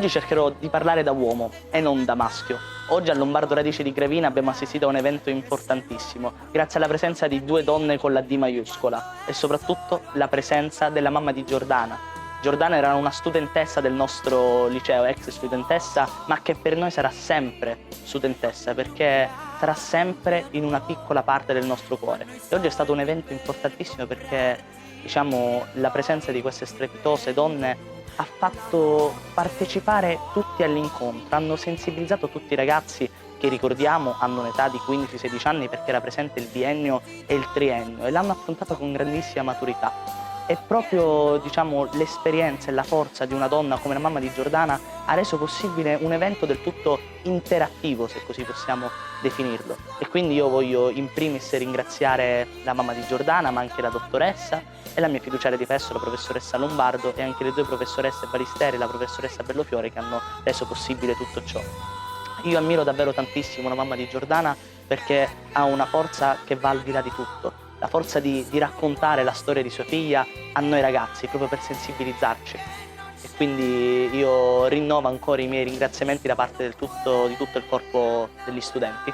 Oggi cercherò di parlare da uomo e non da maschio. Oggi al Lombardo Radici di Gravina abbiamo assistito a un evento importantissimo, grazie alla presenza di due donne con la D maiuscola e soprattutto la presenza della mamma di Giordana. Giordana era una studentessa del nostro liceo, ex studentessa, ma che per noi sarà sempre studentessa, perché sarà sempre in una piccola parte del nostro cuore. E oggi è stato un evento importantissimo perché, diciamo, la presenza di queste strepitose donne ha fatto partecipare tutti all'incontro, hanno sensibilizzato tutti i ragazzi che, ricordiamo, hanno un'età di 15-16 anni perché era presente il biennio e il triennio, e l'hanno affrontato con grandissima maturità. E proprio, diciamo, l'esperienza e la forza di una donna come la mamma di Giordana ha reso possibile un evento del tutto interattivo, se così possiamo definirlo. E quindi io voglio in primis ringraziare la mamma di Giordana, ma anche la dottoressa e la mia fiduciaria di pesso, la professoressa Lombardo, e anche le due professoresse Balisteri e la professoressa Bellofiore, che hanno reso possibile tutto ciò. Io ammiro davvero tantissimo la mamma di Giordana perché ha una forza che va al di là di tutto, la forza di raccontare la storia di sua figlia a noi ragazzi, proprio per sensibilizzarci. E quindi io rinnovo ancora i miei ringraziamenti da parte di tutto il corpo degli studenti.